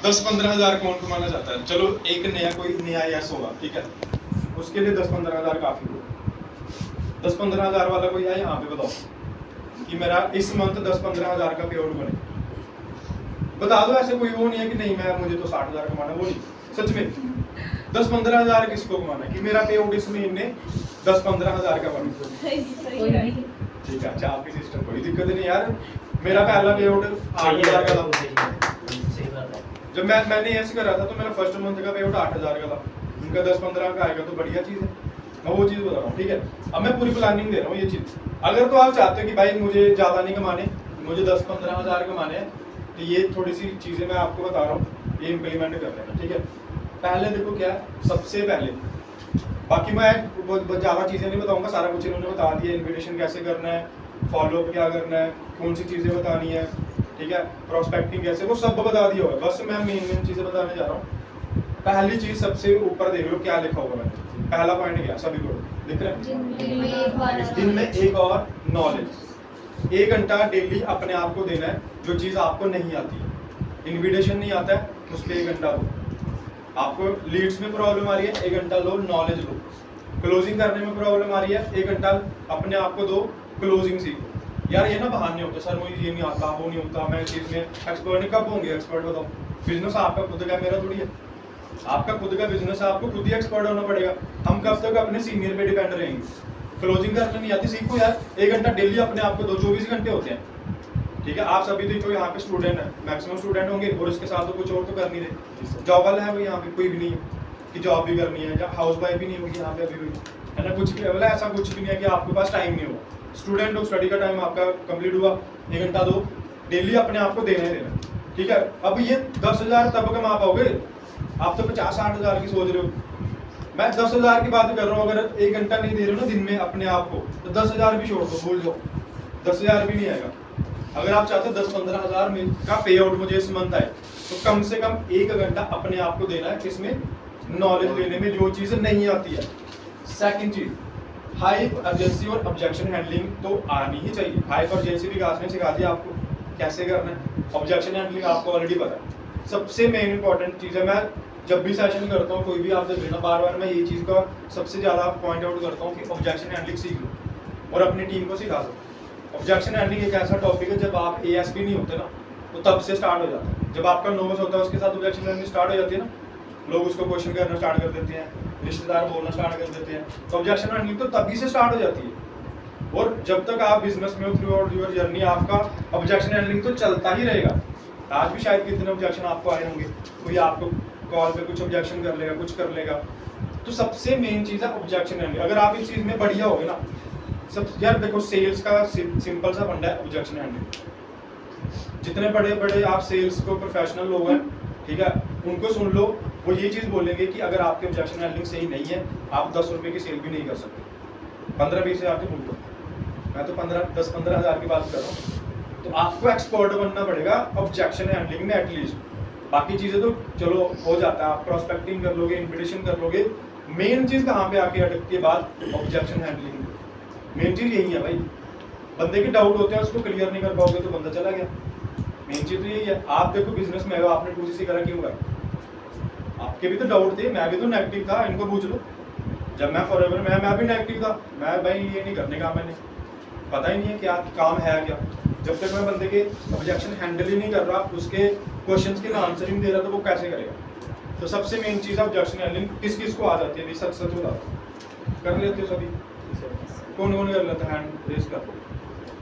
10-15 हज़ार कौन कमाना चाहता है? चलो एक नया कोई नया यस होगा, ठीक है, उसके लिए 10-15 हज़ार काफ़ी होगा। 10-15 हज़ार वाला कोई है यहाँ पे, बताओ कि मेरा इस मंथ 10-15 हज़ार का पे आउट बने, बता दो। ऐसे कोई वो नहीं है कि नहीं मैं मुझे तो 60 हज़ार कमाना, वो नहीं। सच में 10-15 हज़ार किसको कमाना है कि मेरा पे आउट इस महीने 10-15 हज़ार का बने? ठीक है, अच्छा आपकी सिस्टर कोई दिक्कत नहीं यार, मेरा पहला पे आउट 8 हज़ार का था। जब मैंने ऐसे करा था तो मेरा फर्स्ट मंथ का पे आउट 8 हज़ार का था, उनका 10-15 का आएगा तो बढ़िया चीज़ है। मैं वो चीज़ बता रहा हूँ, ठीक है। अब मैं पूरी प्लानिंग दे रहा हूँ ये चीज़। अगर तो आप चाहते हो कि भाई मुझे ज़्यादा नहीं कमाने, मुझे 10-15 हज़ार कमाने हैं, तो ये थोड़ी सी चीज़ें मैं आपको बता रहा हूँ, ये इम्प्लीमेंट कर लेना, ठीक है। पहले देखो क्या है, सबसे पहले, बाकी मैं बहुत ज़्यादा चीज़ें नहीं बताऊंगा, सारा कुछ इन्होंने बता दिया। इन्विटेशन कैसे करना है, फॉलोअप क्या करना है, कौन सी चीज़ें बतानी है, ठीक है, प्रोस्पेक्टिंग कैसे, वो सब बता दिया होगा। बस मैं मेन चीज़ें बताने जा रहा हूँ। पहली चीज़ सबसे ऊपर देख लो क्या लिखा होगा मैंने, पहला पॉइंट क्या, सभी को दिख रहा है? दिन में एक और नॉलेज, 1 घंटा डेली अपने आप को देना है, जो चीज़ आपको नहीं आती है। इन्विटेशन नहीं आता है, उस पर 1 घंटा दो। आपको लीड्स में प्रॉब्लम आ रही है, 1 घंटा लो, नॉलेज लो। क्लोजिंग करने में प्रॉब्लम आ रही है, 1 घंटा अपने आप को दो, क्लोजिंग सीखो। यार ये ना बहाने होते, सर मुझे ये नहीं आता, वो नहीं होता, मैं इस चीज़ में एक्सपर्ट नहीं। कब होंगे एक्सपर्ट, बताओ। बिजनेस आपका खुद का, मेरा थोड़ी है। आपका खुद का बिजनेस है, आपको खुद ही एक्सपर्ट होना पड़ेगा। हम कब तक अपने सीनियर पे डिपेंड रहेंगे? क्लोजिंग करने नहीं आती, सीखो यार। 1 घंटा डेली अपने आप को दो, 24 घंटे होते हैं, ठीक है। आप सभी देखो यहाँ पे स्टूडेंट है, मैक्सिमम स्टूडेंट होंगे, और इसके साथ तो कुछ और तो कर नहीं रहे। जॉब वाले हैं वो यहाँ पे कोई भी नहीं है कि जॉब भी करनी है, या हाउस वाइफ भी नहीं होगी यहाँ पे अभी भी, है ना। कुछ भी मतलब ऐसा कुछ भी नहीं है कि आपके पास टाइम नहीं होगा। स्टूडेंट हो, स्टडी का टाइम आपका कंप्लीट हुआ, 1 घंटा दो, डेली अपने आप को देना ही देना, ठीक है। अब ये 10 हज़ार तब कमा पाओगे, आप तो 50-60 हज़ार की सोच रहे हो। मैं 10 हज़ार की बात कर रहा हूँ। अगर 1 घंटा नहीं दे रहे हो ना दिन में अपने आप को, तो 10 हज़ार भी छोड़ दो, भूल जाओ, 10 हज़ार भी नहीं आएगा। अगर आप चाहते हो 10-15 हज़ार का पे आउट मुझे इस मंथ आए, तो कम से कम 1 घंटा अपने आप को देना है, किसमें? नॉलेज लेने में, जो चीज़ नहीं आती है। सेकंड चीज, हाइप अर्जेंसी और ऑब्जेक्शन हैंडलिंग तो आनी ही चाहिए। हाइप अर्जेंसी विकास ने सिखा दिया आपको कैसे करना है, ऑब्जेक्शन हैंडलिंग आपको ऑलरेडी पता है। सबसे मेन इंपॉर्टेंट चीज़ है, मैं जब भी सेशन करता हूँ, कोई भी आप देख लेना, बार बार मैं ये चीज़ का सबसे ज़्यादा पॉइंट आउट करता हूँ कि ऑब्जेक्शन हैंडलिंग सीख लो और अपनी टीम को सिखा दो। ऑब्जेक्शन हैंडलिंग एक ऐसा टॉपिक है, जब आप ASP नहीं होते ना, तो तब से स्टार्ट हो जाता है। जब आपका नोस होता है, उसके साथ ऑब्जेक्शन हैंडलिंग स्टार्ट हो जाती है ना, लोग उसको क्वेश्चन करना स्टार्ट कर देते हैं, रिश्तेदार बोलना स्टार्ट कर देते हैं, तो ऑब्जेक्शन हैंडलिंग तो तभी से स्टार्ट हो जाती है। और जब तक आप बिजनेस में हो, थ्रू आउट योर जर्नी, आपका ऑब्जेक्शन हैंडलिंग तो चलता ही रहेगा। आज भी शायद कितने ऑब्जेक्शन आपको आए होंगे, कोई आपको कॉल पे कुछ ऑब्जेक्शन कर लेगा, कुछ कर लेगा। तो सबसे मेन चीज़ है ऑब्जेक्शन हैंडलिंग। अगर आप इस चीज़ में बढ़िया होगे ना, सब यार देखो, सेल्स का सिंपल सा फंडा है ऑब्जेक्शन हैंडलिंग। जितने बड़े बड़े आप सेल्स को प्रोफेशनल लोग हैं, ठीक है, उनको सुन लो, वो ये चीज़ बोलेंगे कि अगर आपके ऑब्जेक्शन हैंडलिंग सही नहीं है, आप 10 रुपये की सेल भी नहीं कर सकते। 15-20 हज़ार की भूल, मैं तो 10-15 हज़ार की बात कर रहा हूँ। तो आपको एक्सपर्ट बनना पड़ेगा ऑब्जेक्शन हैंडलिंग में एटलीस्ट। बाकी चीज़ें तो चलो हो जाता है, आप प्रोस्पेक्टिंग कर लोगे, इन्विटेशन कर लोगे। मेन चीज़ कहाँ पे आके अटकती है बात? Objection handling. मेन चीज़ यही है भाई, बंदे के डाउट होते हैं, उसको क्लियर नहीं कर पाओगे तो बंदा चला गया। मेन चीज़ तो यही है। आप देखो बिजनेस में हो, आपने 2CC करा क्यों करा? आपके भी तो डाउट थे, मैं भी तो नेगेटिव था, इनको पूछ लो। जब मैं फॉरएवर में, मैं भी नेगेटिव था, मैं भाई ये नहीं करने का, मैंने पता ही नहीं है क्या काम है क्या। जब तक मैं बंदे के ऑब्जेक्शन हैंडल ही नहीं कर रहा, उसके क्वेश्चंस के आंसर ही नहीं दे रहा, तो वो कैसे करेगा? तो सबसे मेन चीज़ ऑब्जेक्शन हैंडलिंग किस किस को आ जाती है? सच सच बता, कर लेते हो सभी? कौन कौन कर लेता है? हैंड रेस कर,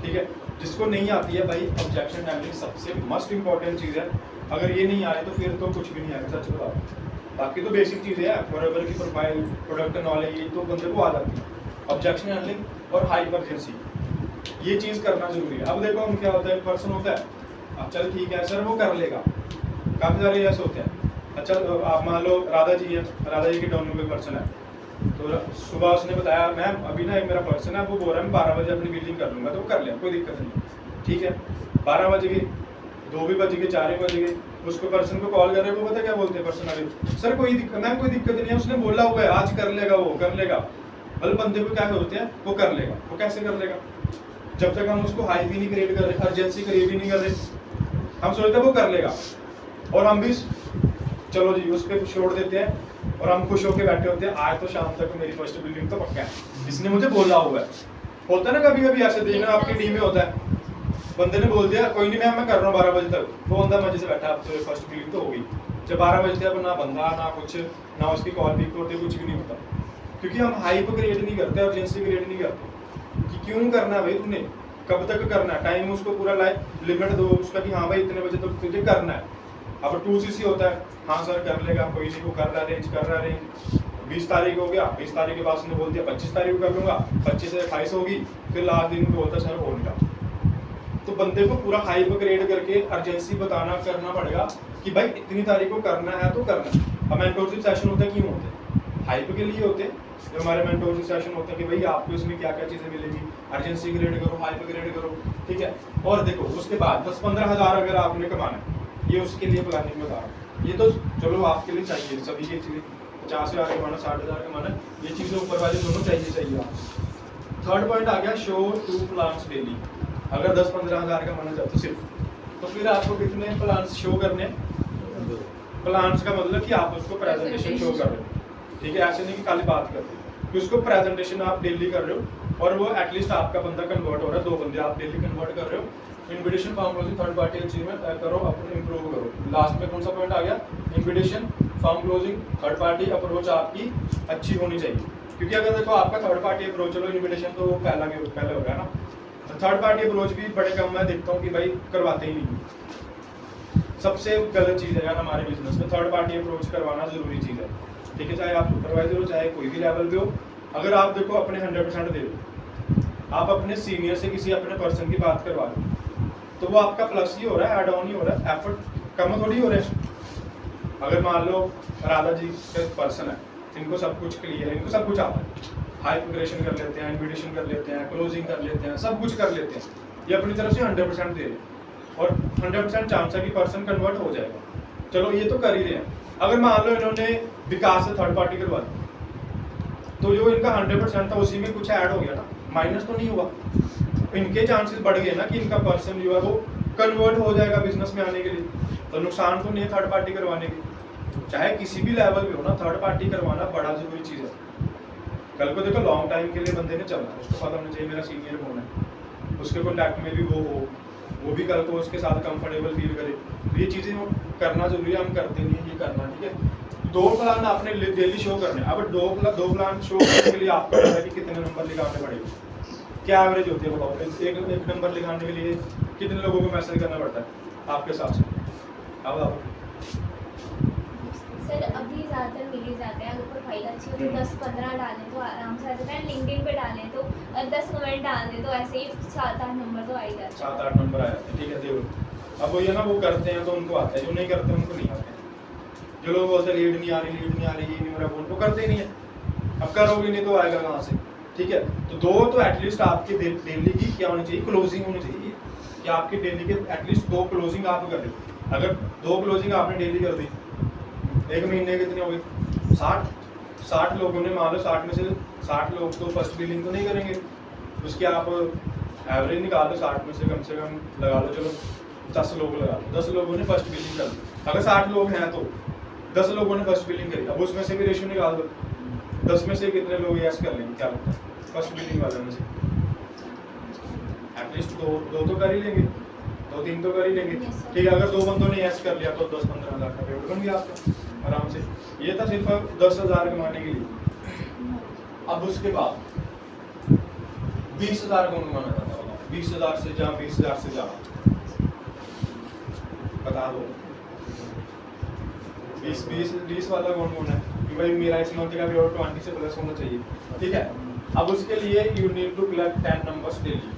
ठीक है। जिसको नहीं आती है भाई, ऑब्जेक्शन हैंडलिंग सबसे मस्ट इंपॉर्टेंट चीज़ है। अगर ये नहीं आए तो फिर तो कुछ भी नहीं आएगा, सच बताओ। बाकी तो बेसिक चीज़ें हैं, फॉरएवर की प्रोफाइल, प्रोडक्ट नॉलेज, ये तो बंदे को आ जाती है। ऑब्जेक्शन हैंडलिंग और हाइपरजेंसी, ये चीज़ करना जरूरी है। अब देखो हम क्या होता है, एक पर्सन होता है, अब चल ठीक है सर वो कर लेगा, काफ़ी सारे ऐसे होते हैं। अच्छा आप मान लो राधा जी है, राधा जी की डाउन में पर्सन है, तो सुबह उसने बताया मैम अभी ना एक मेरा पर्सन है, वो बोल रहा है मैं 12 बजे अपनी बिलिंग कर लूँगा, तो वो कर लिया, कोई दिक्कत नहीं, ठीक है। 12 बज गए, 2 भी बज गए, 4 भी बज गए, उसको पर्सन को कॉल कर रहे हैं, वो पता क्या बोलते हैं पर्सन वाले? सर कोई दिक्कत मैम, कोई दिक्कत नहीं है, उसने बोला हुआ है आज कर लेगा, वो कर लेगा। मतलब बंदे को क्या सोचते हैं, वो कर लेगा। वो कैसे कर लेगा? जब तक हम उसको हाई भी नहीं क्रिएट कर रहे, अर्जेंसी क्रिएट भी नहीं कर रहे, हम सोचते हैं वो कर लेगा। और हम भी चलो जी उस पर छोड़ देते हैं और हम खुश होकर बैठे होते हैं, आज तो शाम तक मेरी फर्स्ट बिल्डिंग तो पक्का है, इसने मुझे बोला हुआ है। होता है ना कभी कभी ऐसे देखना आपकी टीम में होता है, बंदे ने बोल दिया कोई नहीं मैम मैं कर रहा हूँ 12 बजे तक, वो बंदा मजे से बैठा, अब तो फर्स्ट बिल्डिंग तो होगी। जब 12 बजे तक ना बंदा ना कुछ, ना उसकी कॉल पिक होती, कुछ भी नहीं होता, क्योंकि हम हाइप क्रिएट नहीं करते, अर्जेंसी क्रिएट नहीं करते कि क्यों करना है भाई, तुमने कब तक करना है, टाइम उसको पूरा लाइफ लिमिट दो उसका कि हाँ भाई इतने बजे तक तुझे करना है। अब 2cc होता है, हाँ सर कर लेगा कोई नहीं, वो कर रहा अरेंज कर रहा अरेंज, 20 तारीख हो गया, 20 तारीख के बाद उसने बोल दिया 25 तारीख को कर लूंगा, 25 से 28 होगी, फिर लास्ट दिन को बोलता सर हो नहीं रहा। तो बंदे को पूरा हाइप क्रिएट करके अर्जेंसी बताना करना पड़ेगा कि भाई इतनी तारीख को करना है तो करना है। अब मेंटोरशिप सेशन होते हैं, क्यों होते हैं? हाइप के लिए होते हैं। जो हमारे मेंटोरशिप सेशन होते हैं कि भाई आपको इसमें क्या क्या चीज़ें मिलेगी, अर्जेंसी क्रिएट करो, हाइप क्रिएट करो, ठीक है। और देखो उसके बाद 10-15 हज़ार अगर आपने कमाना है, ये उसके लिए प्लानिंग बता रहा हूँ, ये तो चलो आपके लिए चाहिए, सभी की चीज़ें 50,000 कमाना, 60,000 कमाना, ये चीज़ें ऊपर वाले दोनों चाहिए आप। थर्ड पॉइंट आ गया शो 2 प्लान्स डेली। अगर 10-15 हज़ार कमाना चाहते हो सिर्फ, तो फिर आपको कितने प्लान्स शो करने हैं? प्लान्स का मतलब कि आप उसको प्रेजेंटेशन शो कर रहे हो, ठीक है, ऐसे नहीं कि खाली बात कर रहे हो, कि उसको प्रेजेंटेशन आप डेली कर रहे हो और वो एटलीस्ट आपका बंदा कन्वर्ट हो रहा है, 2 बंदे आप डेली कन्वर्ट कर रहे हो। Invitation form closing, third party achievement करो, अपने इंप्रूव करो। लास्ट में कौन सा पॉइंट आ गया? Invitation form closing, third party approach आपकी अच्छी होनी चाहिए, क्योंकि अगर देखो आपका थर्ड पार्टी अप्रोच, चलो इन्विटेशन तो पहले हो गया ना, थर्ड पार्टी अप्रोच भी बड़े कम मैं देखता हूँ कि भाई करवाते ही नहीं। सबसे गलत चीज़ है यार हमारे बिजनेस में, थर्ड पार्टी अप्रोच करवाना जरूरी चीज़ है, ठीक है, चाहे आप सुपरवाइजर हो चाहे कोई भी लेवल पे हो। अगर आप देखो अपने 100% दे दो, आप अपने सीनियर से किसी अपने पर्सन की बात करवा लो, तो वो आपका प्लस ही हो रहा है, ऐड ऑन ही हो रहा है, एफर्ट कम थोड़ी हो रहा है। अगर मान लो राधा जी के पर्सन है, इनको सब कुछ क्लियर है, इनको सब कुछ आता है, हाई प्रिपरेशन कर लेते हैं, इन्विटेशन कर लेते हैं, क्लोजिंग कर लेते हैं, सब कुछ कर लेते हैं, ये अपनी तरफ से 100% दे रहे हैं और 100% चांस है कि पर्सन कन्वर्ट हो जाएगा। चलो ये तो कर ही रहे हैं। अगर मान लो इन्होंने विकास से थर्ड पार्टी करवा दी, तो जो इनका 100% था उसी में कुछ ऐड हो गया ना, माइनस तो नहीं हुआ, इनके चांसेस बढ़ गए ना कि इनका पर्सन जो है वो कन्वर्ट हो जाएगा बिजनेस में आने के लिए, तो नुकसान तो नहीं है थर्ड पार्टी करवाने के। चाहे किसी भी लेवल पे हो ना, थर्ड पार्टी करवाना बड़ा जरूरी चीज़ है। कल को देखो लॉन्ग टाइम के लिए बंदे ने चलना है, उसको पता होना चाहिए मेरा सीनियर कौन है, उसके कॉन्टैक्ट में भी वो भी कल को उसके साथ कंफर्टेबल फील करे, तो ये चीज़ें करना जरूरी है, हम करते नहीं है, ये करना, ठीक है। 2 प्लान आपने डेली शो करने, अब 2 प्लान शो करने के लिए आपको पता है कि कितने नंबर लिखाने पड़ेगा, क्या एवरेज होती है बताओ, एक नंबर लिखाने के लिए कितने लोगों को मैसेज करना पड़ता है आपके हिसाब से? अब बताओ सर। अभी ज़्यादातर मिल ही जाते हैं, अगर प्रोफाइल अच्छी हो तो 10-15 डालें तो आराम से आ जाता है, लिंक्डइन पे डालें तो 10 कमेंट डाल दें तो ऐसे ही 7-8 नंबर तो आ ही जाते हैं। 7-8 नंबर आ जाते हैं, ठीक है। देखो अब वो ये ना वो करते हैं तो उनको आता है, जो नहीं करते उनको नहीं आते हैं। जो लोग बोलते हैं लीड नहीं आ रही, ये नहीं हो रहा, वो करते ही नहीं है। अब करोगे नहीं तो आएगा कहाँ से, ठीक है। तो 2 तो एटलीस्ट आपकी डेली की क्या होनी चाहिए, क्लोजिंग होनी चाहिए, कि आपकी डेली के एटलीस्ट 2 क्लोजिंग आप कर रहे। अगर 2 क्लोजिंग आपने डेली कर दी, एक महीने कितने हो गए? 60 लोगों ने, मान लो 60 में से 60 लोग तो फर्स्ट बिलिंग तो नहीं करेंगे, उसके आप एवरेज निकाल लो, 60 में से कम लगा लो, चलो 10 लोग लगा लो, 10 लोगों ने फर्स्ट बिलिंग कर दी। अगर 60 लोग हैं तो 10 लोगों ने फर्स्ट बिलिंग करी, अब उसमें से भी रेशियो निकाल दो, 10 में से कितने लोग यस कर लेंगे, क्या लगता है फर्स्ट बिलिंग वाले में से? एटलीस्ट 2 तो कर ही लेंगे, 2-3 तो कर ही लेंगे, ठीक है। अगर 2 बंदों ने यस कर लिया तो 10-15 हज़ार का पेमेंट बन गया आपका आराम से। ये था सिर्फ 10,000 कमाने के लिए। अब उसके बाद 20,000 कौन कमाना चाहता होगा? 20,000 से जहाँ 20,000 से ज़्यादा बता दो, 20 वाला कौन है कि भाई मेरा इस मंथ का पेमेंट 20 से प्लस होना चाहिए, ठीक है। अब उसके लिए you need to collect 10 numbers daily,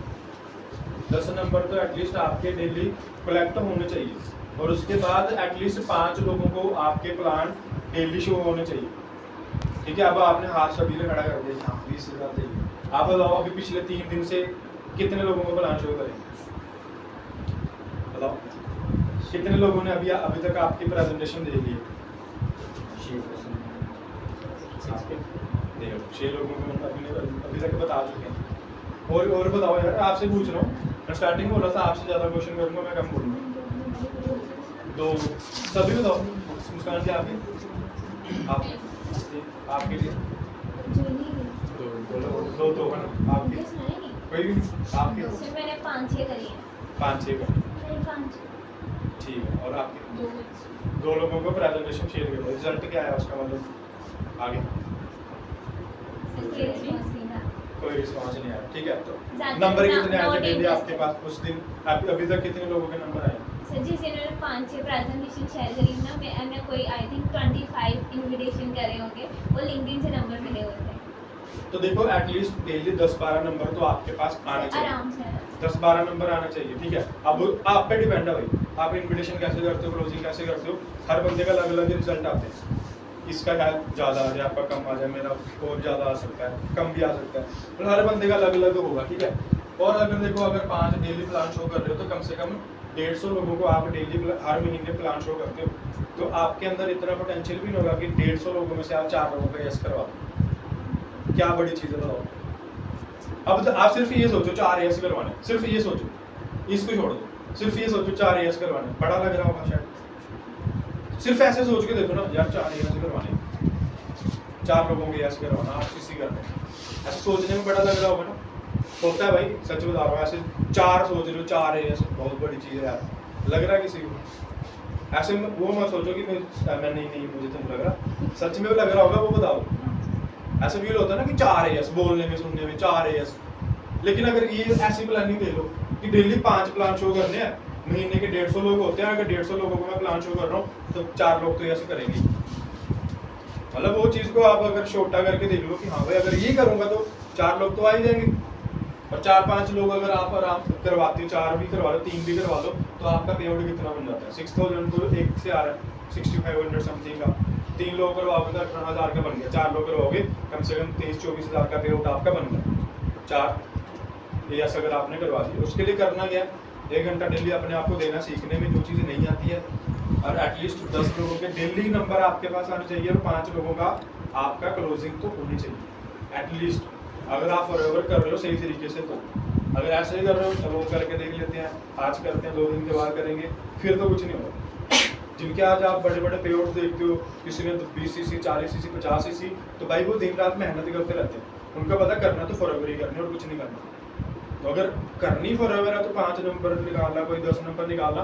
10 number तो एटलीस्ट आपके डेली कलेक्ट होने चाहिए, और उसके बाद एटलीस्ट 5 लोगों को आपके प्लान डेली शो होने चाहिए, ठीक है। अब आपने हाथ सभी खड़ा कर दिया, 20,000 चाहिए। आप बताओ अभी पिछले 3 दिन से कितने लोगों को प्लान शो करें, बताओ कितने लोगों ने अभी तक आपकी प्रेजेंटेशन देख ली? 6 लोगों को अभी तक बता चुके हैं। और बताओ यार, आपसे पूछ रहा हूँ, मैं स्टार्टिंग बोला था आपसे ज़्यादा क्वेश्चन करूँगा, मैं कम बोलूँगा। 2 सभी बताओ। मुस्कान जी आपके आपके लिए दो तो है ना आपके कोई भी आपके सिर्फ मैंने 5-6 करी है। 5-6 का नहीं 5 ठीक है। और आपके 2 2 लोगों को प्रेजेंटेशन शेयर करो, रिजल्ट क्या आया उसका मतलब आगे कोई रिस्पांस नहीं आया। ठीक है तो नंबर कितने आए थे डेली आपके पास उस दिन? अभी तक कितने लोगों के नंबर आए? सर जिस दिन मैंने 5-6 प्रेजेंटेशन शेयर करी ना, मैंने कोई आई थिंक 25 इनविटेशन करे होंगे, वो लिंक्डइन से नंबर मिले हुए थे। तो देखो एटलीस्ट डेली 10-12 नंबर तो आपके पास आने चाहिए, आराम से 10-12 नंबर आना चाहिए। ठीक है, अब आप पे डिपेंड है भाई, आप इनविटेशन कैसे करते हो, क्लोजिंग कैसे करते हो। हर बंदे का अलग अलग रिजल्ट आते हैं, इसका शायद ज़्यादा आ जाए, आपका कम आ जाए, मेरा और ज़्यादा आ सकता है, कम भी आ सकता है, तो हर बंदे का अलग अलग होगा। ठीक है, और अगर देखो अगर 5 डेली प्लान शो कर रहे हो तो कम से कम 150 लोगों को आप डेली हर महीने प्लान शो करते हो, तो आपके अंदर इतना पोटेंशियल भी नहीं होगा कि 150 लोगों में से आप 4 लोगों को यस करवा दो। क्या बड़ी चीज़ है बताओ। अब तो आप सिर्फ ये सोचो 4 यस करवाने, सिर्फ ये सोचो, इसको छोड़ दो, सिर्फ ये सोचो 4 यस करवाने, बड़ा लग रहा होगा शायद। सिर्फ ऐसे सोच के देखो ना यार, 4 यस करवाने, 4 लोगों के यस करवाना, आप सीसी करने, ऐसे सोचने में बड़ा लग रहा होगा ना। होता है भाई, सच बता रहा हूँ, ऐसे 4 सोच रहे हो, 4 यस बहुत बड़ी चीज़ है यार, लग रहा है किसी को ऐसे वो मत सोचो कि मैं नहीं मुझे तो नहीं लग रहा, सच में लग रहा होगा वो बताओ। ऐसा फील होता है ना कि 4 यस बोलने में सुनने में 4 यस, लेकिन अगर ये ऐसी प्लानिंग दे लो कि डेली 5 प्लान शो करने हैं, महीने के 150 लोग होते हैं, अगर 150 लोगों को मैं प्लान शो कर रहा हूँ तो 4 लोग तो यस करेंगे। मतलब वो चीज़ को आप अगर छोटा करके देख लो कि हाँ भाई अगर ये करूँगा तो 4 लोग तो आ ही जाएंगे, और 4-5 लोग अगर आप आराम करवाते हो, 4 भी करवा लो, 3 भी करवा लो, तो आपका पे आउट कितना बन जाता है? 6000 तो एक से आ रहा है 6500 समथिंग का, 3 लोग करवाओगे तो 18,000 का बन गया, 4 लोग करवाओगे कम से कम 23-24 हज़ार का पे आउट आपका बन गया। 4 यस अगर आपने करवा दिया, उसके लिए करना क्या है, 1 घंटा डेली अपने आप को देना सीखने में, जो चीज़ें नहीं आती है, और एटलीस्ट 10 लोगों के डेली नंबर आपके पास आने चाहिए, और 5 लोगों का आपका क्लोजिंग तो होनी चाहिए एटलीस्ट। अगर आप फॉरएवर कर रहे हो सही तरीके से, तो अगर ऐसे ही कर रहे हो चलो करके देख लेते हैं, आज करते हैं 2 दिन के बाद करेंगे, फिर तो कुछ नहीं होगा। जिनके आज आप बड़े बड़े पे आउट देखते हो, किसी ने 20 सीसी 40 सीसी 50 सीसी, तो भाई वो दिन रात मेहनत करते रहते हैं, उनका पता करना तो फॉरएवर ही करना और कुछ नहीं करना। तो अगर करनी फॉरएवर है तो 5 नंबर निकालना, कोई 10 नंबर निकालना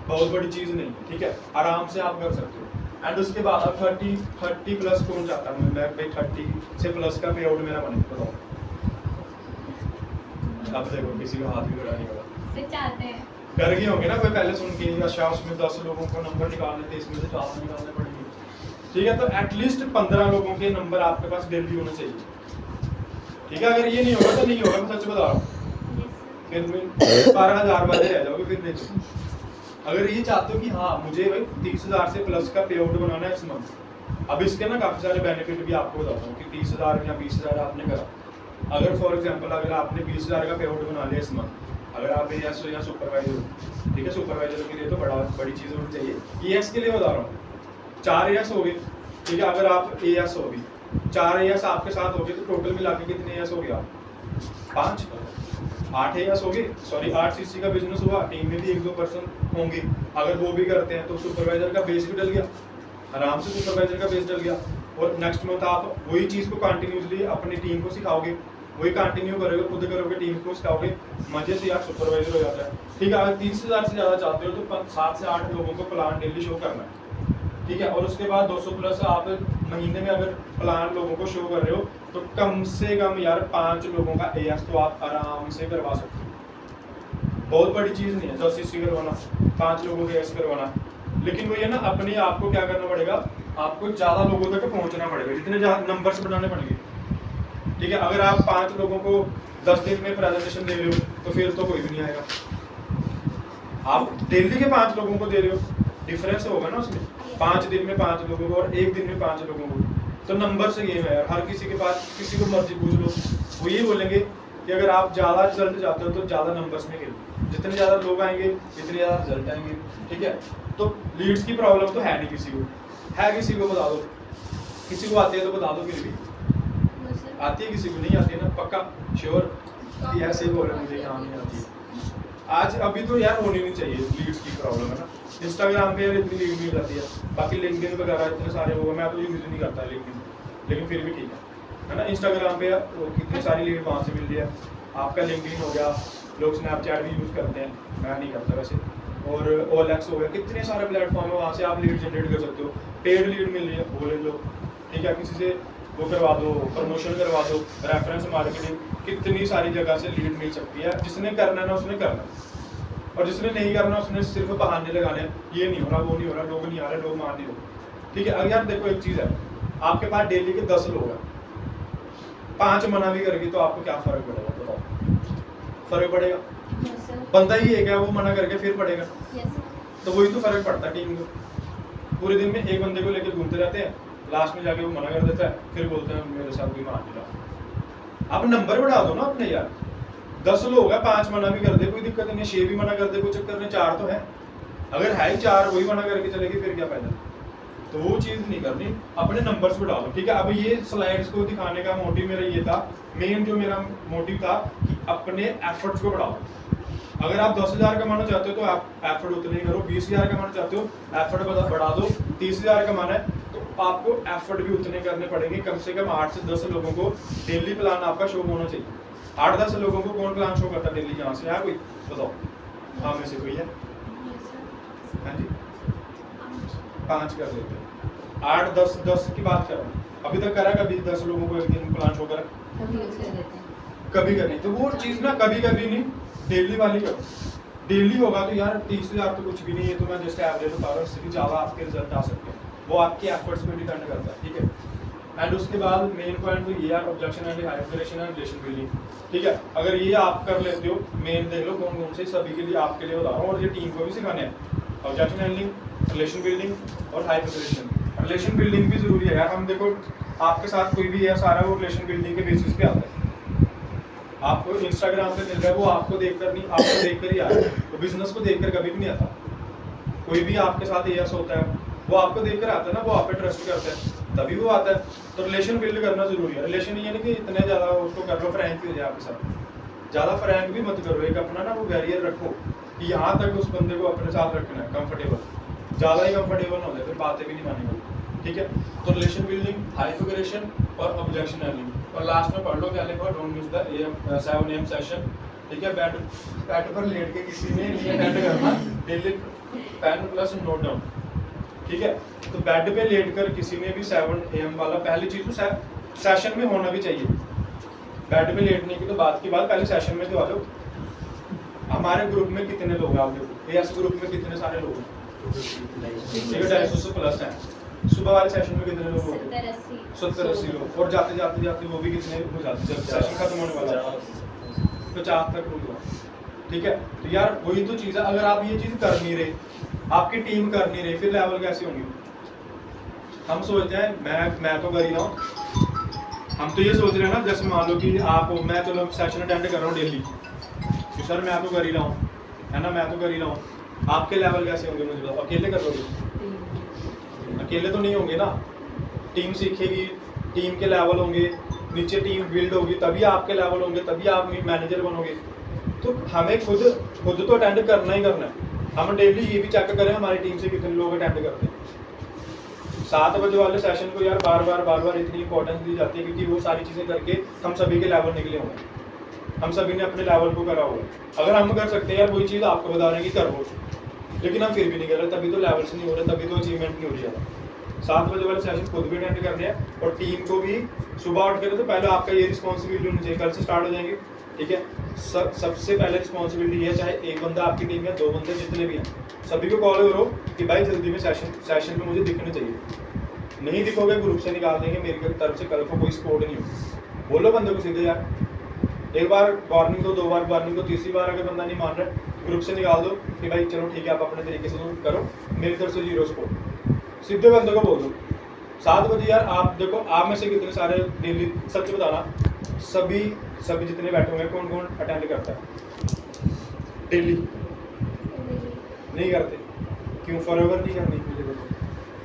बहुत बड़ी चीज़ नहीं है। ठीक है, आराम से आप कर सकते हो। एंड उसके बाद अब 30 प्लस कौन चाहता है, मैं भाई 30 से प्लस का पे आउट मेरा बने, बताओ। अब देखो किसी का हाथ भी खड़ा नहीं होगा, चाहते हैं डर गए होंगे ना कोई पहले सुन के, अच्छा उसमें 10 लोगों को नंबर निकालने थे, इसमें से 4 निकालने पड़ेंगे। ठीक है, तो एटलीस्ट 15 लोगों के नंबर आपके पास डेली होने चाहिए। ठीक है, अगर ये नहीं होगा तो नहीं होगा, मैं सच बता रहा हूँ, फिर 12,000 वाले रह जाओगे फिर नहीं। अगर ये चाहते हो कि हाँ मुझे भाई 30,000 से प्लस का पे आउट बनाना है इस मंथ, अब इसके ना काफ़ी सारे बेनिफिट भी आपको बताता हूँ कि 30,000 या 20,000 आपने करा, अगर फॉर एग्जांपल अगर आपने 20,000 का पे आउट बना लिया इस मंथ, अगर आप एएस हो या सुपरवाइजर हो, ठीक है, सुपरवाइजर के लिए तो बड़ी चीज़ होनी चाहिए। एएस के लिए बता रहा हूँ, 4 एएस हो गए, ठीक है, अगर आप एएस हो गई 4 एएस आपके साथ हो गए, तो टोटल मिला के कितने एएस हो गया? 5 8 एएस हो गए, सॉरी 8 सीसी का बिजनेस हुआ, टीम में भी 1-2 पर्सन होंगे, अगर वो भी करते हैं तो सुपरवाइजर का बेस भी डल गया, आराम से सुपरवाइजर का बेस डल गया। और नेक्स्ट मंथ आप वही चीज़ को कंटिन्यूसली अपनी टीम को सिखाओगे, वही कंटिन्यू करोगे, खुद करोगे, टीम को सिखाओगे, मजे से यार सुपरवाइजर हो जाता है। ठीक है, अगर 30,000 से ज़्यादा चाहते हो तो 7 से 8 लोगों को प्लान डेली शो करना है। ठीक है, और उसके बाद 200 प्लस आप महीने में अगर प्लान लोगों को शो कर रहे हो तो कम से कम यार 5 लोगों का एएस तो आप आराम से करवा सकते हो। बहुत बड़ी चीज़ नहीं है 10 सीसी करवाना, 5 लोगों के एएस करवाना, लेकिन वो ये ना अपने आप को क्या करना पड़ेगा, आपको ज़्यादा लोगों तक पहुंचना पड़ेगा, जितने ज़्यादा नंबर्स बनाने पड़ेंगे। ठीक है, अगर आप 5 लोगों को 10 दिन में प्रेजेंटेशन दे रहे हो तो फिर तो कोई भी नहीं आएगा। आप डेली के 5 लोगों को दे रहे हो, डिफरेंस होगा ना उसमें, 5 दिन में 5 लोगों को और 1 दिन में 5 लोगों को, तो नंबर से गेम है यार। हर किसी के पास, किसी को मर्जी पूछ लो, वो ये बोलेंगे कि अगर आप ज़्यादा रिजल्ट चाहते हो तो ज़्यादा नंबर्स में खेलो, जितने ज़्यादा लोग आएंगे इतने ज़्यादा रिजल्ट आएंगे। ठीक है, तो लीड्स की प्रॉब्लम तो है नहीं किसी को, है किसी को बता दो, किसी को आती है तो बता दो, फिर भी आती है किसी को नहीं आती है ना, पक्का श्योर? ऐसे बोल रहे मुझे यहाँ नहीं आती है, आज अभी तो यार होनी नहीं चाहिए लीड्स की प्रॉब्लम है ना। इंस्टाग्राम पे यार इतनी लीड मिल जाती है, बाकी लिंक्डइन वगैरह इतने सारे हो गए, मैं तो यूज़ नहीं करता लिंक्डइन, लेकिन फिर भी ठीक है ना। इंस्टाग्राम पे कितनी सारी लीड वहाँ से मिल रही है, आपका लिंक्डइन हो गया, लोग स्नैपचैट भी यूज़ करते हैं, मैं नहीं करता वैसे, और OLX हो गया, कितने सारे प्लेटफॉर्म है, वहाँ से आप लीड जनरेट कर सकते हो। पेड लीड मिल रही है, वो ले लो, ठीक है, किसी से वो करवा दो, प्रमोशन करवा दो, रेफरेंस मार्केटिंग, कितनी सारी जगह से लीड मिल सकती है। जिसने करना है ना उसने करना है, और जिसने नहीं करना उसने सिर्फ बहाने लगाने हैं, ये नहीं हो रहा, वो नहीं हो रहा, लोग नहीं आ रहे, लोग मान नहीं रहे, ठीक है। अगर यार देखो एक चीज़ है, आपके पास डेली के 10 लोग हैं, 5 मना भी करेगी तो आपको क्या फ़र्क पड़ेगा, बताओ, फ़र्क पड़ेगा? Yes, sir. बंदा ही एक है, वो मना करके फिर पड़ेगा, Yes, sir. तो वही तो फ़र्क पड़ता है टीम को। पूरे दिन में एक बंदे को लेकर घूमते रहते हैं, लास्ट में जाके वो मना कर देता है, फिर बोलते हैं मेरे साथ कोई मान नहीं रहा। आप नंबर बढ़ा दो ना अपने यार, 10 लोग हैं, 5 मना भी कर दे कोई दिक्कत नहीं है, 6 भी मना कर दे कोई चक्कर नहीं, 4 तो है, अगर है ही 4 वही मना करके चलेगी फिर क्या फायदा। तो वो चीज़ नहीं करनी, अपने नंबर्स बढ़ा दो, ठीक है। अब ये स्लाइड्स को दिखाने का मोटिव मेरा ये था, मेन जो मेरा मोटिव था कि अपने एफर्ट्स को बढ़ाओ। अगर आप 10,000 कमाना चाहते हो तो आप एफर्ट उतने ही करो, 20,000 कमाना चाहते हो एफर्ट बढ़ा दो, 30,000 कमाना है तो आपको एफर्ट भी उतने करने पड़ेंगे। कम से कम 8 से 10 लोगों को डेली प्लान आपका शो होना चाहिए। 8-10 लोगों को कौन प्लान शो करता है डेली, यहाँ से है कोई, बताओ, हाँ में से कोई है? Yes, sir. हाँ जी, 5 कर देते हैं, 8-10 की बात कर रहा हूँ, अभी तक करा कभी 10 लोगों को एक दिन प्लान शो करा? कभी यूज कर देते हैं। कभी करनी, तो वो चीज़ ना कभी कभी नहीं, डेली वाली करो। डेली होगा तो यार 30,000 तो कुछ भी नहीं है, तो मैं जैसे एवरेज बता रहा हूँ, इससे भी ज़्यादा आपके रिजल्ट आ सकते हैं, वो आपके एफर्ट्स पे डिपेंड करता है, ठीक है। एंड उसके बाद मेन पॉइंट तो ये यार objection and operation and relation building, ठीक है। अगर ये आप कर लेते हो, मेन देख लो कौन कौन से, सभी के लिए आपके लिए बता रहा हूँ, और ये टीम को भी सिखाने हैं, ऑब्जेक्शन हैंडलिंग, रिलेशन बिल्डिंग और हाइपरेशन। रिलेशन बिल्डिंग भी जरूरी है यार, हम देखो आपके साथ कोई भी है, सारा वो रिलेशन बिल्डिंग के बेसिस पे आता है। आपको इंस्टाग्राम पे मिल रहा है, वो आपको देखकर नहीं, आपको देखकर ही आ रहा है, वो बिजनेस को देखकर कभी भी नहीं आता। कोई भी आपके साथ एएस होता है, वो आपको देखकर आता है ना, वो आप पे ट्रस्ट करता है, तभी वो आता है। तो रिलेशन बिल्ड करना जरूरी है। रिलेशन ये नहीं कि इतने ज़्यादा उसको कर लो फ्रैंक हो जाए आपके साथ, ज़्यादा फ्रैंक भी मत करो, एक अपना ना वो बैरियर रखो कि यहाँ तक उस बंदे को अपने साथ रखना है कंफर्टेबल, ज़्यादा ही कंफर्टेबल हो जाए फिर बातें भी नहीं मानेंगे, ठीक है। तो रिलेशन बिल्डिंग, हाइपरेशन और ऑब्जेक्शन हैंडलिंग, और लास्ट में पढ़ लो क्या लिखा, don't miss the 7 AM session, ठीक है। बेड पर लेट के किसी ने नहीं अटेंड करना, daily pen plus note down, ठीक है। तो बेड पे लेट कर किसी ने भी 7 AM वाला, पहली चीज़ तो सेशन में होना भी चाहिए। बेड पे लेटने की तो बात की बात, पहले सेशन में तो आ जाओ। हमारे ग्रुप में कितने लोग हैं आप देखो, एस ग्रुप में कितने सारे लोग हैं, ठीक है, 250 से प्लस हैं। सुबह वाले सेशन में कितने लोग होंगे, 70-80 लोग, और जाते जाते जाते वो भी कितने हो जाते, जब सेशन खत्म होने वाला है 50 तक लोग, ठीक है। तो यार वही तो चीज़ है, अगर आप ये चीज़ कर नहीं रहे, आपकी टीम कर नहीं रही, फिर लेवल कैसे होंगे। हम सोचते हैं मैं तो कर ही रहा हूँ, हम तो ये सोच रहे हैं ना, जैसे मान लो कि आप, मैं चलो सेशन अटेंड कर रहा हूँ डेली, तो सर मैं तो कर ही रहा हूँ, है ना, मैं तो कर ही रहा हूँ, आपके लेवल कैसे होंगे मुझे बताओ, अकेले कर लोगे? अकेले तो नहीं होंगे ना, टीम सीखेगी, टीम के लेवल होंगे, नीचे टीम बिल्ड होगी, तभी आपके लेवल होंगे, तभी आप मैनेजर बनोगे। तो हमें खुद तो अटेंड करना ही करना है। हम डेली ये भी चेक करें हमारी टीम से कितने लोग अटेंड करते हैं। 7 बजे वाले सेशन को यार बार बार इतनी इंपॉर्टेंस दी जाती है, क्योंकि वो सारी चीज़ें करके हम सभी के लेवल निकले होंगे, हम सभी ने अपने लेवल को करा होगा। अगर हम कर सकते हैं यार, वही चीज़ आपको बता रहे हैं कि करो, लेकिन हम फिर भी नहीं कर रहे, तभी तो लेवल्स नहीं हो रहे, तभी तो अचीवमेंट नहीं हो रही है। 7 बजे वाले सेशन खुद भी अटेंड करने हैं, और टीम को भी सुबह उठ के, तो पहले आपका ये रिस्पॉन्सिबिलिटी होनी चाहिए, कल से स्टार्ट हो जाएंगे, ठीक है। सबसे पहले रिस्पॉन्सिबिलिटी ये है, चाहे एक बंदा आपकी टीम में, 2 बंदे जितने भी हैं, सभी को कॉल करो कि भाई जल्दी में सेशन में मुझे दिखने चाहिए। नहीं दिखोगे ग्रुप से निकाल देंगे, मेरी तरफ से कल को कोई सपोर्ट नहीं हो। बोलो बंदे को सीधे यार, एक बार वार्निंग दो, 2 बार वार्निंग दो, तीसरी बार अगर बंदा नहीं मान रहा, ग्रुप से निकाल दो कि भाई चलो ठीक है, आप अपने तरीके से करो, मेरी तरफ से 0 सपोर्ट, सीधे बंदे को बोल दो। 7 बजे यार, आप देखो आप में से कितने सारे डेली, सच बताना, सभी जितने बैठे हुए हैं, कौन कौन अटेंड करता है डेली? नहीं करते, क्यों? फॉरएवर नहीं करनी, मुझे बताओ,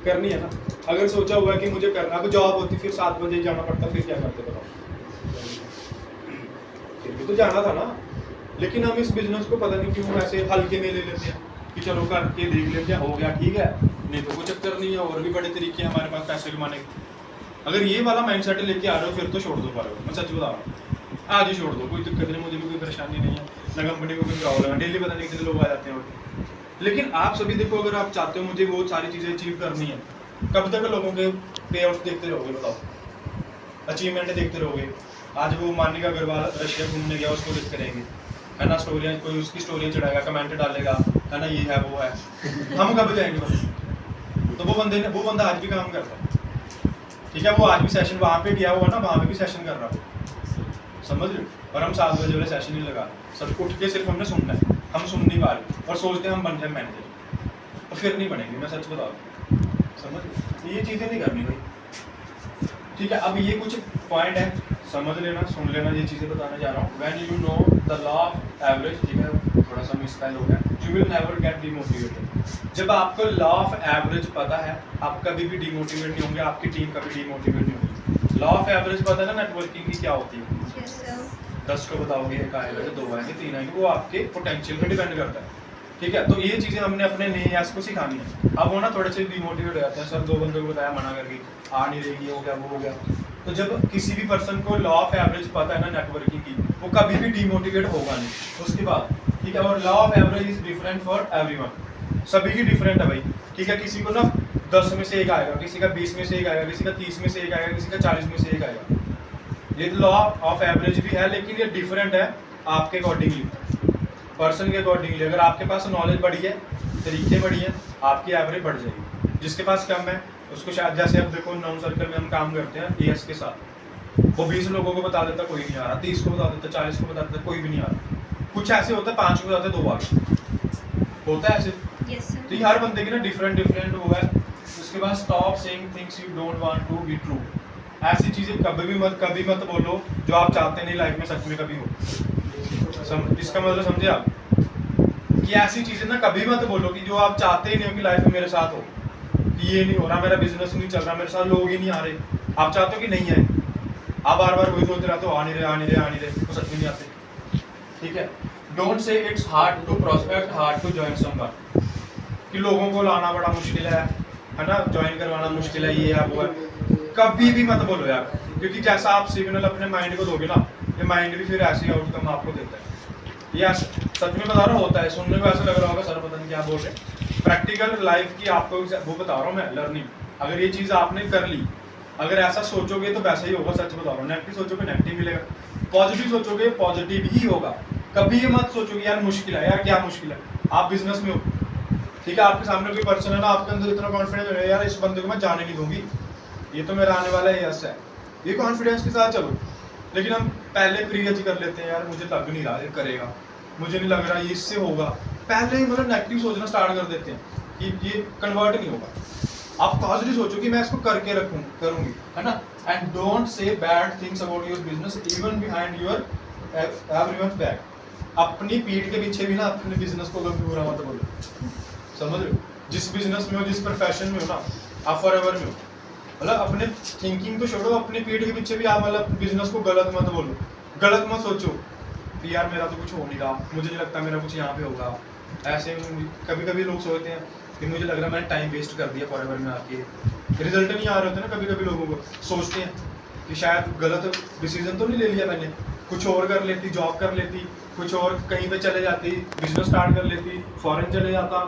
करनी है ना। अगर सोचा हुआ है कि मुझे करना, अब जॉब होती फिर 7 बजे जाना पड़ता, फिर क्या करते बताओ? फिर भी तो जाना था ना, लेकिन हम इस बिजनेस को पता नहीं क्यों ऐसे हल्के में ले लेते हैं कि चलो करके देख लेते हैं, हो गया ठीक है, नहीं तो कोई चक्कर नहीं है, और भी बड़े तरीके हैं हमारे पास पैसे कमाने के। अगर ये वाला माइंडसेट लेके आ रहे हो फिर तो छोड़ दो पारो, मैं सच बता रहा हूँ, आज ही छोड़ दो, कोई दिक्कत नहीं, मुझे भी कोई परेशानी नहीं है, ना कंपनी को कोई प्रॉब्लम है, डेली पता नहीं कितने लोग आ जाते हैं और। लेकिन आप सभी देखो, अगर आप चाहते हो मुझे बहुत सारी चीज़ें अचीव करनी है, कब तक लोगों के पे आउट्स देखते रहोगे बताओ, अचीवमेंट देखते रहोगे। आज वो मानिका अग्रवाल रशिया घूमने गया, उसको देखते रहेंगे, है ना, स्टोरियाँ, कोई उसकी स्टोरियाँ चढ़ाएगा, कमेंट डालेगा, है ना, ये है वो है, हम कब जाएंगे बस। तो वो बंदा आज भी काम करता है, ठीक है, वो आज भी सेशन वहाँ पे गया हुआ ना, वहाँ पे भी सेशन कर रहा है, समझ रहे हो, और हम 7 बजे वाले सेशन ही लगा, सब उठ के सिर्फ हमने सुनना है, हम सुन नहीं पा रहे और सोचते हैं हम बन जाए मैनेजर, तो फिर नहीं बनेंगे, मैं सच बता रहा हूँ, समझ रहे, ये चीज़ें नहीं करनी भाई, ठीक है। अब ये कुछ पॉइंट है, समझ लेना, सुन लेना, ये चीज़ें बताने जा रहा हूँ। When you know the law of average, ठीक है, थोड़ा सा मिसस्पेल हो गया, you will never get demotivated. जब आपको लॉ ऑफ एवरेज पता है, आप कभी भी डिमोटिवेट नहीं होंगे, आपकी टीम कभी डिमोटिवेट नहीं होगी। लॉ ऑफ एवरेज पता है ना नेटवर्किंग की क्या होती है, 10 को बताओगे, 1 आएगा, 2 आएंगे, 3 आएंगे, वो आपके पोटेंशियल पे डिपेंड करता है, ठीक है। तो ये चीज़ें हमने अपने नए यास को सिखानी है। अब वो ना थोड़े से डिमोटिवेट हो जाते हैं, सर 2 बंदों को बताया मना करके, आ नहीं रहेगी, हो गया वो हो गया। तो जब किसी भी पर्सन को लॉ ऑफ एवरेज पता है ना नेटवर्किंग की, वो कभी भी डिमोटिवेट होगा नहीं उसके बाद, ठीक है। और law of average is different for everyone, सभी की डिफरेंट है भाई, ठीक है। किसी को ना 10 में से 1 आएगा, किसी का 20 में से 1 आएगा, किसी का 30 में से 1 आएगा, किसी का 40 में से 1 आएगा। ये लॉ ऑफ एवरेज भी है, लेकिन ये डिफरेंट है आपके अकॉर्डिंगली, पर्सन के अकॉर्डिंगली। अगर आपके पास नॉलेज बढ़ी है, तरीके बढ़ी है, आपकी एवरेज बढ़ जाएगी। जिसके पास कम है उसको शायद, जैसे अब देखो नाउन सर्कल में हम काम करते हैं एएस के साथ, वो 20 लोगों को बता देता कोई नहीं आ रहा, 30 को बता देता, 40 को बता देता, कोई भी नहीं आ रहा। कुछ ऐसे होता है 5 को बताते 2 आ गए, होता है ऐसे। तो ये हर बंदे की ना डिफरेंट वो है। उसके बाद stop saying things you don't want to be true. ऐसी चीज़ें कभी मत बोलो जो आप चाहते नहीं लाइफ में सच में कभी हो। इसका मतलब समझे आप, कि ऐसी चीज़ें ना कभी मत बोलो कि जो आप चाहते ही नहीं हो कि लाइफ में मेरे साथ हो, कि ये नहीं हो रहा, मेरा बिजनेस नहीं चल रहा, मेरे साथ लोग ही नहीं आ रहे, आप चाहते हो कि नहीं आए, आप बार बार वही सोचते रहते हो, आ नहीं रहे, तो सच में नहीं आते, ठीक है। Don't say it's hard to prospect, hard to join someone, कि लोगों को लाना बड़ा मुश्किल है ना, ज्वाइन करवाना मुश्किल है, ये है वो है, कभी भी मत बोलो यार, क्योंकि जैसा आप सिग्नल अपने माइंड को दोगे ना, ये माइंड भी फिर ऐसे आउटकम आपको देता है। ये सच में बता रहा हूँ, होता है, सुनने को ऐसा लग रहा होगा सर पता नहीं क्या बोल रहे, प्रैक्टिकल लाइफ की आपको वो बता रहा हूँ मैं, लर्निंग। अगर ये चीज़ आपने कर ली, अगर ऐसा सोचोगे तो वैसा ही होगा, सच बता रहा हूँ। नेगेटिव सोचोगे नेगेटिव मिलेगा, पॉजिटिव सोचोगे पॉजिटिव ही होगा। कभी ये मत सोचोगे यार मुश्किल है, यार क्या मुश्किल है, आप बिजनेस में हो, ठीक है, आपके सामने कोई पर्सन है ना, आपके अंदर इतना कॉन्फिडेंस है यार इस बंदे को मैं जाने नहीं दूंगी, ये तो मेरा आने वाला है, यस है, ये कॉन्फिडेंस के साथ चलो। लेकिन हम पहले प्रीजज कर लेते हैं, यार मुझे लग नहीं रहा ये करेगा, मुझे नहीं लग रहा ये इससे होगा, पहले ही मतलब नेगेटिव सोचना स्टार्ट कर देते हैं कि ये कन्वर्ट नहीं होगा। आप पॉजिटिव सोचो कि मैं इसको करके करूंगी, है ना। And don't say bad things about your business even behind your everyone's back. अपनी पीठ के पीछे भी ना अपने बिजनेस को कभी बुरा मत बोलो, समझ रहे हो। जिस बिजनेस में हो, जिस प्रोफेशन में हो ना, आप फॉरएवर में हो, मतलब अपने थिंकिंग तो छोड़ो, अपनी पीठ के पीछे भी आप मतलब बिजनेस को गलत मत बोलो, गलत मत सोचो कि यार मेरा तो कुछ हो नहीं रहा, मुझे नहीं लगता मेरा कुछ यहाँ पे होगा। ऐसे कभी कभी लोग सोचते हैं कि मुझे लग रहा है मैंने टाइम वेस्ट कर दिया फॉरएवर में आके, रिजल्ट नहीं आ रहे होते ना। कभी कभी लोगों को सोचते हैं कि शायद गलत डिसीजन तो नहीं ले लिया मैंने, कुछ और कर लेती, जॉब कर लेती, कुछ और कहीं पे चले जाती, बिजनेस स्टार्ट कर लेती, फॉरेन चले जाता।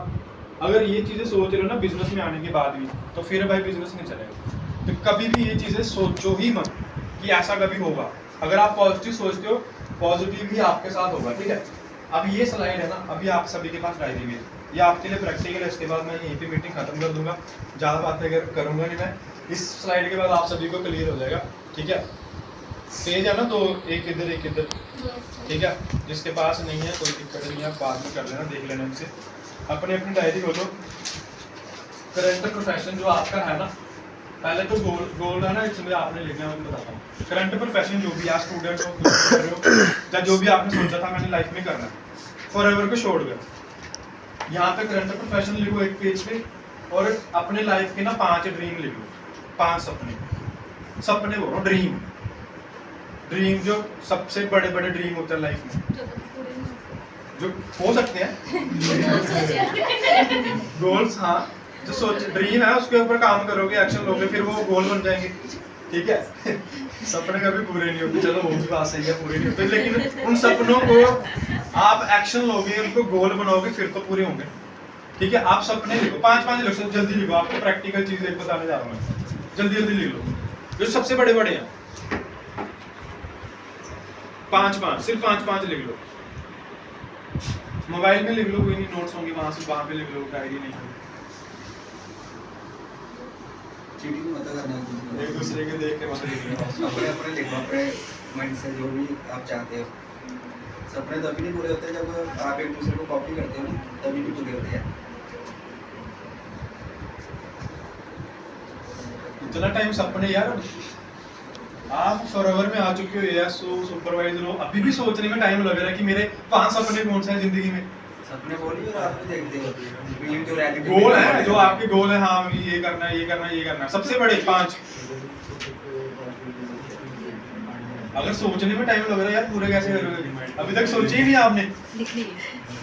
अगर ये चीज़ें सोच रहे हो ना बिजनेस में आने के बाद भी, तो फिर भाई बिजनेस नहीं चलेगा। तो कभी भी ये चीज़ें सोचो ही मत कि ऐसा कभी होगा। अगर आप पॉजिटिव सोचते हो, पॉजिटिव ही आपके साथ होगा, ठीक है। अब ये स्लाइड है ना, अभी आप सभी के पास डायरी में, ये आपके लिए प्रैक्टिकल है। इसके बाद मैं यहीं पे मीटिंग खत्म कर दूंगा, ज़्यादा बातें करूंगा नहीं मैं। इस स्लाइड के बाद आप सभी को क्लियर हो जाएगा, ठीक है। पेज है ना, तो एक इधर, ठीक है। जिसके पास नहीं है कोई दिक्कत नहीं है, बाद में कर लेना, देख लेना इनसे। अपनी डायरी खोलो। करंट प्रोफेशन जो आपका है ना, पहले तो गोल है ना, इसमें आपने लिखना है, मैं बताता हूँ। करंट प्रोफेशन जो भी आप स्टूडेंट हो, कर रहे हो, या जो भी आपने सोचा था मैंने लाइफ में करना है, फॉरएवर को छोड़कर यहाँ पे करंट प्रोफेशन लिखो एक पेज पे, और अपने लाइफ के ना 5 ड्रीम लिखो, 5 सपने बोलो, ड्रीम जो सबसे बड़े ड्रीम होते हैं लाइफ में, जो हो सकते हैं गोल्स, हाँ जो सोच ड्रीम है उसके ऊपर काम करोगे, एक्शन लोगे, फिर वो गोल बन जाएंगे। ठीक है सपने कभी पूरे नहीं होते, चलो वो भी बात सही है, पूरे नहीं होते, लेकिन उन सपनों को आप एक्शन लोगे, उनको गोल बनाओगे, फिर तो पूरे होंगे। ठीक है, आप सपने लिखो, 5-5 लिखो, जल्दी लिखो, आपको प्रैक्टिकल चीज एक बताने जा रहा हूँ मैं, जल्दी जल्दी लिख लो जो सबसे बड़े बड़े हैं। 5-5, सिर्फ 5-5 लिख लो, मोबाइल में लिख लो, कोई नहीं, नोट्स होंगे वहां से, वहां पे लिख लो, डायरी नहीं हो। चीटिंग मत करना, एक दूसरे के देख के मत लिखना, अपने अपने लिखो, अपने माइंड से जो भी आप चाहते हो। सपने तभी नहीं पूरे होते जब आप एक दूसरे को कॉपी करते हो ना, तभी नहीं पूरे होते हैं। इतना टाइम सपने यार, आप फॉरएवर में आ चुके हो, यस सुपरवाइजर हो, अभी भी सोचने में टाइम लग रहा है कि मेरे 5 सपने कौन से हैं जिंदगी में। सपने बोलिए और आप भी देखते हो ड्रीम जो reality में गोल है, जो आपके गोल है, हाँ ये करना है, ये करना है, ये करना है, सबसे बड़े 5। अगर सोचने में टाइम लग रहा है यार, पूरे कैसे करोगे? अभी तक सोचे ही नहीं आपने,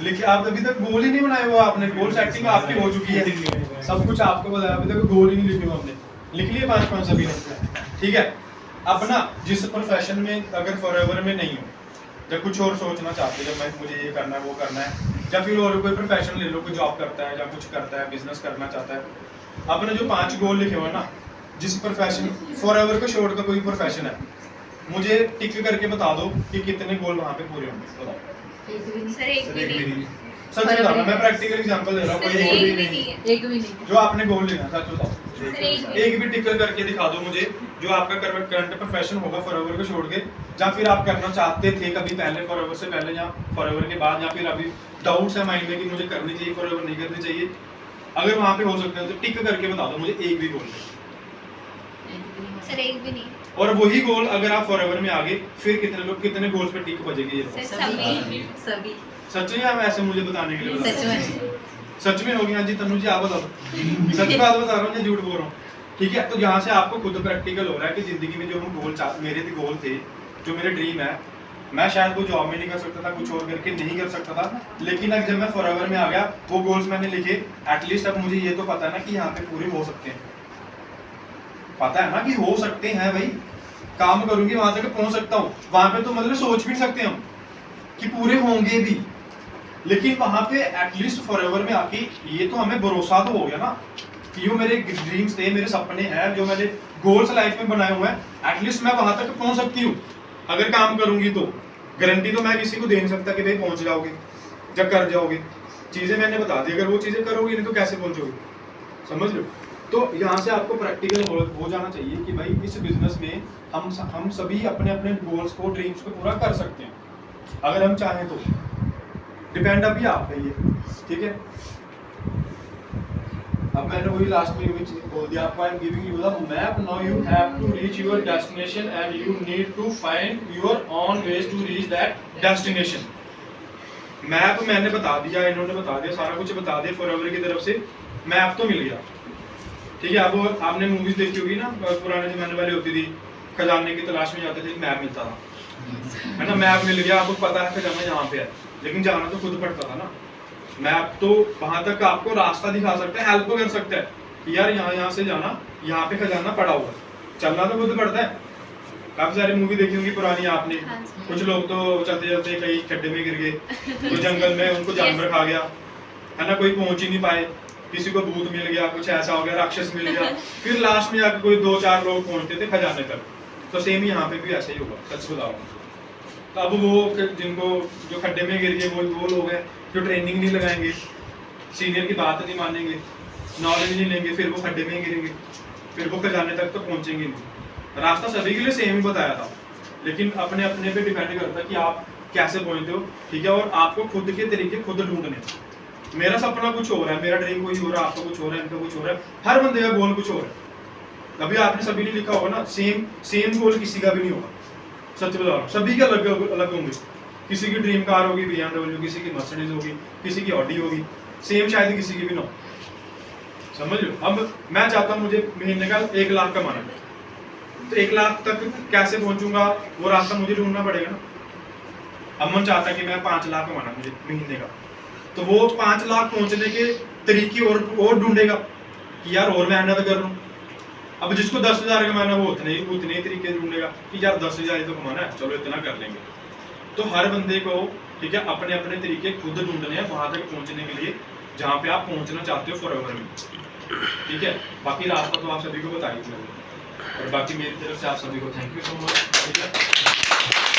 लिखिए, आप अभी तक गोल ही नहीं बनाए हुआ आपने, गोल सेटिंग आपकी हो चुकी है, सब कुछ आपको बताया, अभी तक गोल ही नहीं लिखे हुए आपने, लिख लिए 5-5 सभी ने। ठीक है, अब ना जिस प्रोफेशन में अगर फॉरएवर में नहीं हो, जब कुछ और सोचना चाहते हो, जब मैं मुझे ये करना है, वो करना है, या फिर और कोई प्रोफेशन ले लो, कोई जॉब करता है या कुछ करता है, बिजनेस करना चाहता है, आपने जो 5 गोल लिखे हुए ना, जिस प्रोफेशन फॉरएवर को छोड़ कर कोई प्रोफेशन है, मुझे टिक करके बता दो कि कितने गोल वहां पे पूरे होंगे, बताओ। सर एक भी नहीं, सच बताओ, मैं प्रैक्टिकल एग्जांपल दे रहा हूँ, कोई सर एक भी एक भी नहीं, नहीं है, एक भी नहीं। जो आपने गोल लेना, सच बताओ, सर एक भी टिक करके दिखा दो मुझे, जो आपका करंट प्रोफेशन होगा फॉरएवर को छोड़ के, या फिर आप करना चाहते थे कभी पहले, फॉरएवर से पहले या फॉरएवर के बाद, या फिर अभी डाउट्स है माइंड में कि मुझे करनी चाहिए फॉरएवर, नहीं करनी चाहिए, अगर वहां पे हो सकते हैं तो टिक करके बता दो मुझे एक भी गोल। सर एक भी नहीं, और वही गोल अगर आप फॉरएवर में आ गए, फिर कितने लोग कितने गोल्स पे टिक बजेगी ये बताओ। सर सभी, सभी सच में हम ऐसे मुझे बताने के लिए बता सच रहे हैं? में सच में हो गया जी, तनु जी आप बता दो, सच बात बता रहा हूँ या झूठ बोल रहा हूँ? ठीक है, तो यहाँ से आपको खुद प्रैक्टिकल हो रहा है कि जिंदगी में जो हम मेरे गोल थे, जो मेरे ड्रीम है, मैं शायद वो जॉब में नहीं कर सकता था, कुछ और करके नहीं कर सकता था, लेकिन अब जब मैं फॉरएवर में आ गया, वो गोल्स मैंने लिखे, एटलीस्ट अब मुझे ये तो पता है ना कि यहाँ पे पूरे हो सकते हैं, पता है ना कि हो सकते हैं भाई, काम करूंगी वहां तक पहुंच सकता हूँ, वहां पे तो मतलब सोच भी नहीं सकते हम कि पूरे होंगे भी, लेकिन वहां पे एटलीस्ट फॉरएवर में आके ये तो हमें भरोसा तो हो गया ना कि जो मेरे ड्रीम्स थे, मेरे सपने हैं, जो मैंने गोल्स लाइफ में बनाए हुए हैं, एटलीस्ट मैं वहां तक पहुंच सकती हूँ अगर काम करूंगी तो। गारंटी तो मैं किसी को दे नहीं सकता कि भाई पहुंच जाओगे जब कर जाओगे, चीजें मैंने बता दी, अगर वो चीजें करोगे नहीं तो कैसे पहुंचोगे, समझ लो। तो यहाँ से आपको प्रैक्टिकल हो जाना चाहिए कि भाई इस बिजनेस में हम सभी अपने अपने गोल्स को, ड्रीम्स को पूरा कर सकते हैं अगर हम चाहें तो, डिपेंड अभी आप पे ये। ठीक है, अब मैंने वही लास्ट में भी बोल दिया आपको, I am giving you the map, now you have to reach your destination and you need to find your own ways to reach that destination. Map मैंने बता दिया, इन्होंने बता दिया, सारा कुछ बता दिया फॉरएवर की तरफ से, मैप तो मिल गया। ठीक है, अब आपने मूवीज देखी होगी ना, पुराने जमाने वाली होती थी, खजाने की तलाश में जाते थे, मैप मिलता था, है ना, मैप मिल गया, आपको पता है खजाना यहाँ पे है, लेकिन जाना तो खुद पड़ता था ना। मैप तो वहां तक आपको रास्ता दिखा सकता है, हेल्प कर सकता है कि यार यहाँ से जाना, यहाँ पे खजाना पड़ा हुआ, चलना तो खुद पड़ता है। काफी सारी मूवी देखी होंगी पुरानी आपने, कुछ लोग तो चलते चलते कहीं खड्डे में गिर गए, कोई जंगल में उनको जानवर खा गया, है ना, कोई पहुंच ही नहीं पाए, किसी को भूत मिल गया, कुछ ऐसा हो गया, राक्षस मिल गया, फिर लास्ट में आके कोई 2-4 लोग पहुंचते थे खजाने तक। तो सेम यहाँ पे भी ऐसा ही होगा, सच बताओ। तो अब वो जिनको जो खड्डे में गिर गए वो लोग हैं जो ट्रेनिंग नहीं लगाएंगे, सीनियर की बात नहीं मानेंगे, नॉलेज नहीं लेंगे, फिर वो खड्डे में ही गिरेंगे, फिर वो खजाने तक तो पहुंचेंगे नहीं। रास्ता सभी के लिए सेम ही बताया था, लेकिन अपने अपने पे डिपेंड करता है कि आप कैसे पहुंचते हो। ठीक है, और आपको खुद के तरीके खुद ढूंढने। मेरा सपना कुछ हो रहा है, मेरा ड्रीम कोई हो रहा है, आपका कुछ हो रहा है, इनका कुछ हो रहा है, हर बंदे का गोल कुछ हो रहा है। अभी आपने सभी ने लिखा होगा ना, सेम गोल किसी का भी नहीं होगा, सच बता रहा हूँ, सभी के अलग अलग होंगे। किसी की ड्रीम कार होगी BMW, किसी की मर्सिडीज होगी, किसी की ऑडी होगी, सेम शायद किसी की भी ना हो, समझ लो। अब मैं चाहता हूँ मुझे महीने का 1 लाख कमाना है, तो 1 लाख तक कैसे पहुंचूंगा, वो रास्ता मुझे ढूंढना पड़ेगा ना। अमन चाहता कि मैं 5 लाख कमाना मुझे महीने का, तो वो 5 लाख पहुंचने के तरीके और ढूंढेगा कि यार और मेहनत कर लूँ। अब जिसको 10,000 कमाना वो उतने ही तरीके ढूंढेगा कि यार 10,000 तो कमाना है, चलो इतना कर लेंगे। तो हर बंदे को ठीक है अपने अपने तरीके खुद ढूंढने हैं वहां तक पहुंचने के लिए जहाँ पे आप पहुंचना चाहते हो फॉरएवर में, ठीक है। बाकी रास्ता तो आप सभी को बता ही दिया, और बाकी मेरी तरफ से आप सभी को थैंक यू सो मच, ठीक है।